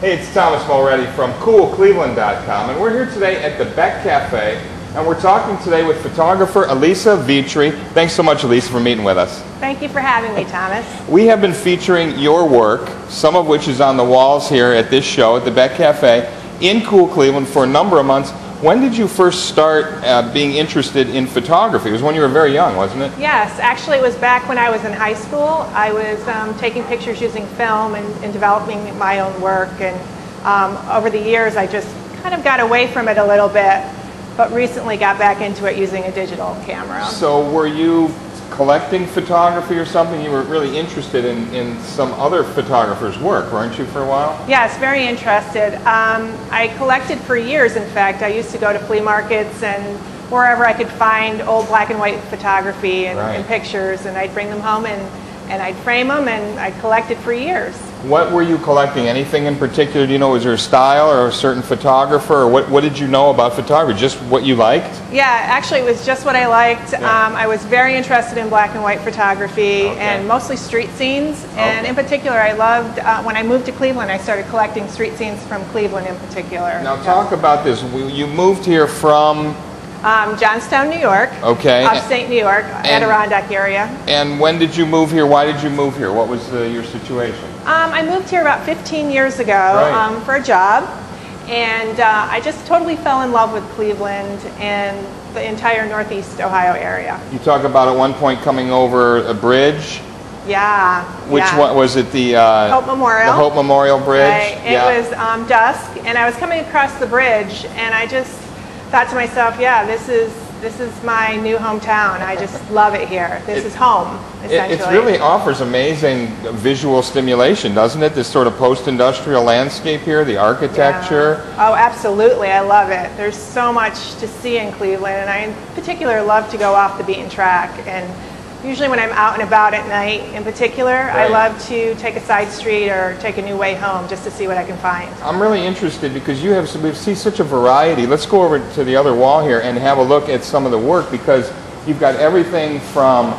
Hey, it's Thomas Mulready from CoolCleveland.com, and we're here today at the Beck Cafe, and we're talking today with photographer Elisa Vietri. Thanks so much, Elisa, for meeting with us. Thank you for having me, Thomas. We have been featuring your work, some of which is on the walls here at this show at the Beck Cafe in Cool Cleveland for a number of months. When did you first start being interested in photography? It was when you were very young, wasn't it? Yes, actually it was back when I was in high school. I was taking pictures using film and developing my own work, and over the years I just kind of got away from it a little bit, but recently got back into it using a digital camera. So were you collecting photography or something? You were really interested in some other photographer's work, weren't you, for a while? Yes, very interested. I collected for years, in fact. I used to go to flea markets and wherever I could find old black and white photography and pictures, and I'd bring them home and I'd frame them, and I collected for years. What were you collecting? Anything in particular? Do you know, was there a style or a certain photographer, or what did you know about photography? Just what you liked? Yeah, actually it was just what I liked. Yeah. I was very interested in black and white photography, and mostly street scenes. And in particular, I loved, when I moved to Cleveland, I started collecting street scenes from Cleveland in particular. Now talk about this. You moved here from? Johnstown, New York. Okay. Upstate New York, Adirondack area. And when did you move here? Why did you move here? What was your situation? I moved here about 15 years ago for a job, and I just totally fell in love with Cleveland and the entire Northeast Ohio area. You talk about at one point coming over a bridge. Yeah. Which one was it? The Hope Memorial. The Hope Memorial Bridge. Right. It was dusk, and I was coming across the bridge, and I just thought to myself, yeah, this is my new hometown. I just love it here. This is home, essentially. It really offers amazing visual stimulation, doesn't it? This sort of post-industrial landscape here, the architecture. Yeah. Oh, absolutely. I love it. There's so much to see in Cleveland, and I in particular love to go off the beaten track. And usually when I'm out and about at night in particular, I love to take a side street or take a new way home just to see what I can find. I'm really interested because we see such a variety. Let's go over to the other wall here and have a look at some of the work, because you've got everything from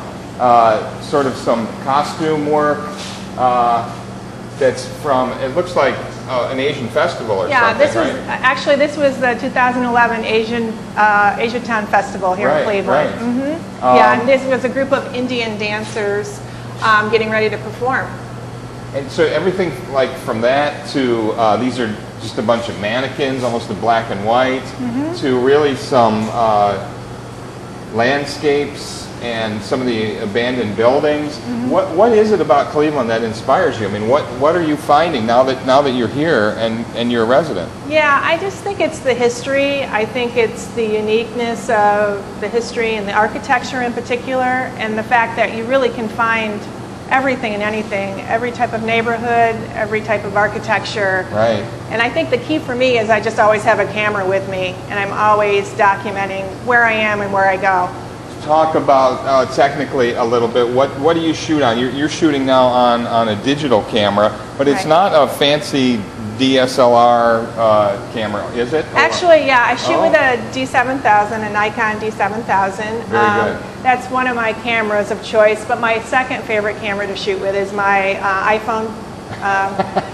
sort of some costume work that's from, it looks like an Asian festival or something, actually this was the 2011 Asiatown Festival here in Cleveland. Yeah, and this was a group of Indian dancers getting ready to perform. And so everything like from that to these are just a bunch of mannequins, almost in black and white, to really some landscapes and some of the abandoned buildings. What is it about Cleveland that inspires you? I mean, what are you finding now that you're here and you're a resident? Yeah, I just think it's the history. I think it's the uniqueness of the history and the architecture in particular, and the fact that you really can find everything and anything, every type of neighborhood, every type of architecture. Right. And I think the key for me is I just always have a camera with me, and I'm always documenting where I am and where I go. Talk about technically a little bit. What do you shoot on? You're shooting now on a digital camera, but it's not a fancy DSLR camera, is it? Actually, yeah, I shoot with a D7000, a Nikon D7000. Very good. That's one of my cameras of choice, but my second favorite camera to shoot with is my iPhone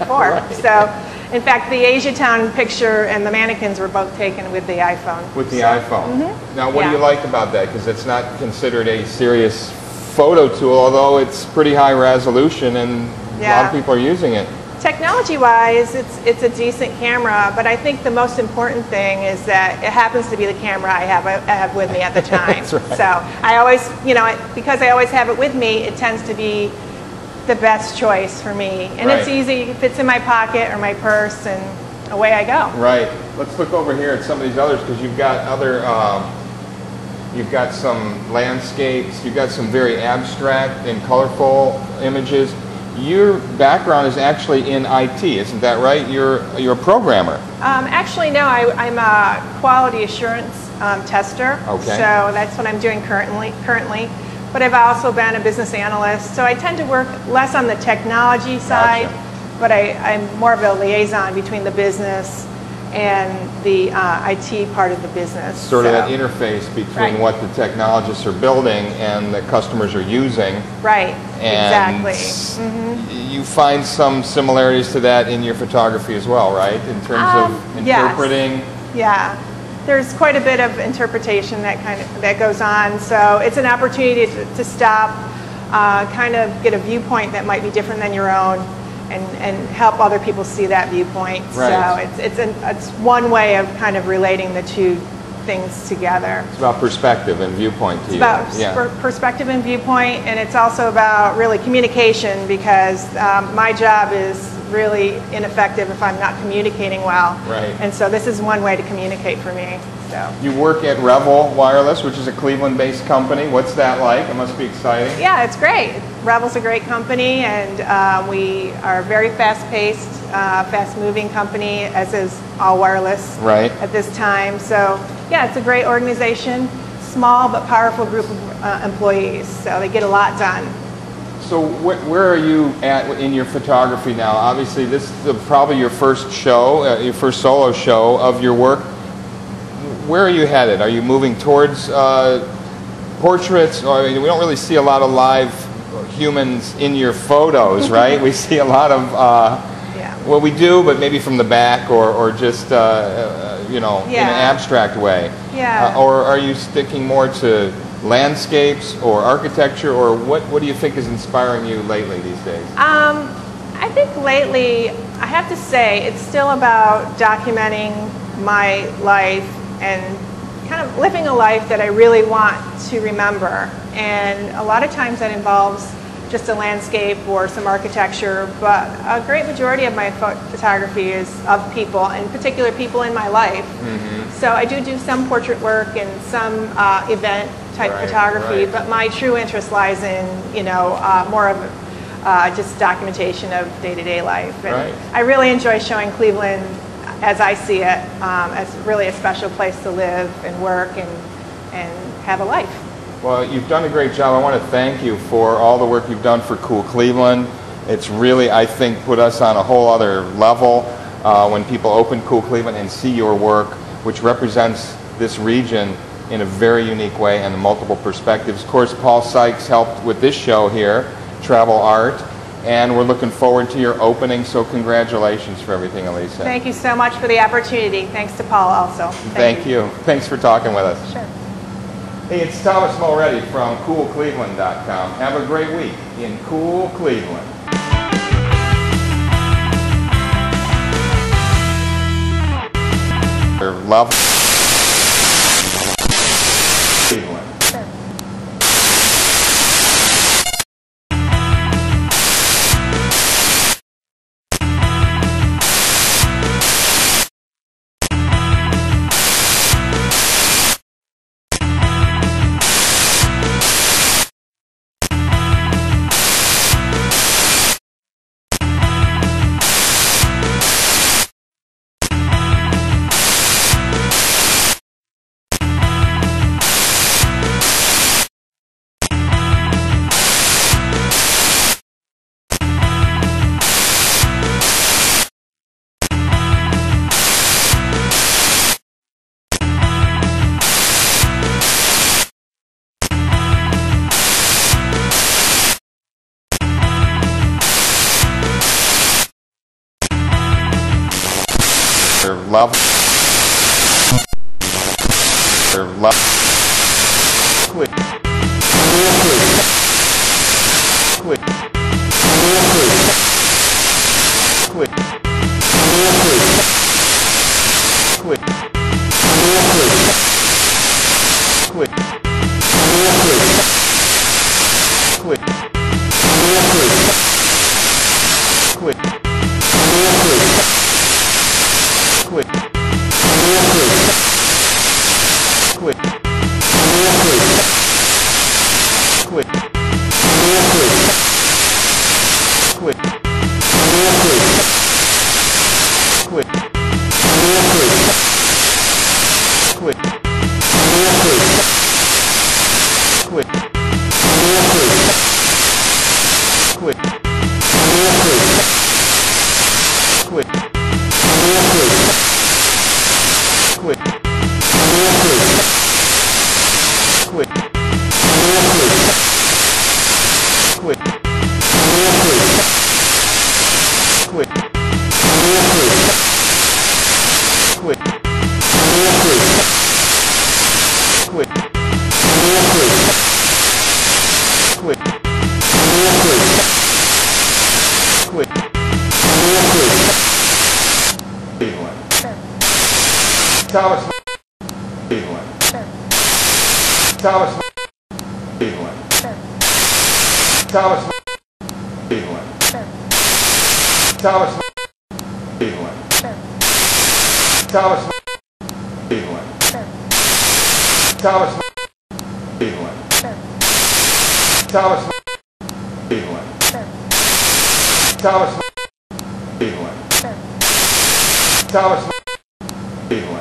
4. So, in fact, the Asiatown picture and the mannequins were both taken with the iPhone. With the iPhone. Now, what do you like about that? Because it's not considered a serious photo tool, although it's pretty high resolution, and a lot of people are using it. Technology-wise, it's a decent camera, but I think the most important thing is that it happens to be the camera I have with me at the time. That's right. So I always, because I always have it with me, it tends to be the best choice for me, and it's easy. It fits in my pocket or my purse, and away I go. Right. Let's look over here at some of these others, because you've got other. You've got some landscapes. You've got some very abstract and colorful images. Your background is actually in IT, isn't that right? You're a programmer. Actually, no. I'm a quality assurance tester. Okay. So that's what I'm doing currently. But I've also been a business analyst, so I tend to work less on the technology side, but I'm more of a liaison between the business and the IT part of the business. Sort of that interface between what the technologists are building and the customers are using. Right, and exactly. You find some similarities to that in your photography as well, right? In terms of interpreting. Yes. Yeah. There's quite a bit of interpretation that goes on, so it's an opportunity to stop, kind of get a viewpoint that might be different than your own, and help other people see that viewpoint. Right. So it's one way of kind of relating the two things together. It's about perspective and viewpoint to you. It's about perspective and viewpoint, and it's also about really communication, because my job is really ineffective if I'm not communicating well. Right. And so this is one way to communicate for me. So. You work at Revel Wireless, which is a Cleveland-based company. What's that like? It must be exciting. Yeah, it's great. Revel's a great company, and we are a very fast-paced, fast-moving company, as is all wireless at this time. So, yeah, it's a great organization, small but powerful group of employees, so they get a lot done. So where are you at in your photography now? Obviously, this is probably your first show, your first solo show of your work. Where are you headed? Are you moving towards portraits? Or, I mean, we don't really see a lot of live humans in your photos, right? We see a lot of, well, we do, but maybe from the back or just, you know, in an abstract way. Yeah. Or are you sticking more to landscapes or architecture, or what do you think is inspiring you lately these days? I think lately, I have to say, it's still about documenting my life and kind of living a life that I really want to remember. And a lot of times that involves just a landscape or some architecture, but a great majority of my photography is of people, in particular people in my life. So I do some portrait work and some event type photography, but my true interest lies in, you know, more of just documentation of day-to-day life. And I really enjoy showing Cleveland as I see it, as really a special place to live and work and have a life. Well, you've done a great job. I want to thank you for all the work you've done for Cool Cleveland. It's really, I think, put us on a whole other level when people open Cool Cleveland and see your work, which represents this region in a very unique way and multiple perspectives. Of course, Paul Sykes helped with this show here, Travel Art, and we're looking forward to your opening, so congratulations for everything, Elisa. Thank you so much for the opportunity. Thanks to Paul also. Thank you. Thanks for talking with us. Sure. Hey, it's Thomas Mulready from CoolCleveland.com. Have a great week in Cool Cleveland. Love Cleveland. Love. Love. Click. Click. Click. Click. Click. Click. Click. Click. Click. Click. Click. Click. Click. Click. Click. Thomas Cleveland. Thomas Cleveland. Thomas Cleveland. Thomas Cleveland. Thomas Cleveland. Thomas Cleveland. Thomas Cleveland. Thomas Cleveland. Thomas Cleveland.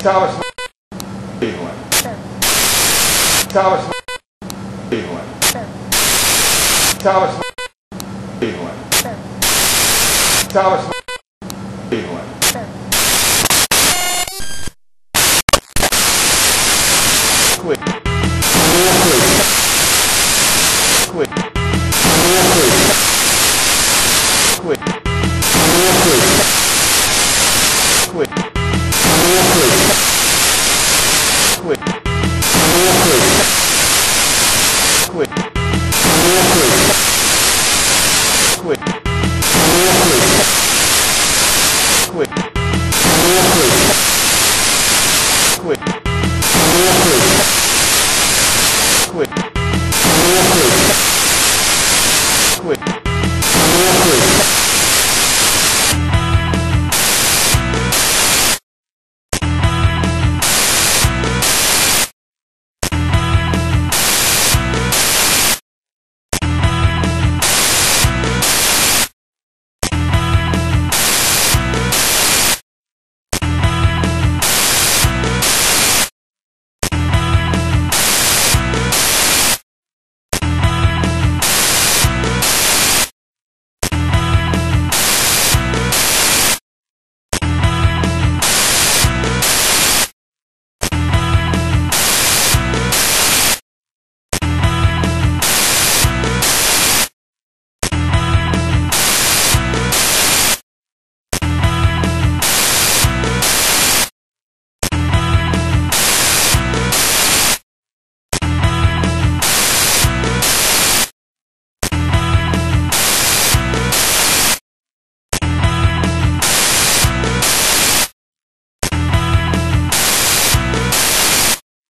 Thomas Cleveland. Thomas Cleveland. Thomas Cleveland. Thomas Cleveland. Quick. Quick. Quick. Quick. Quick. Quick. Quick.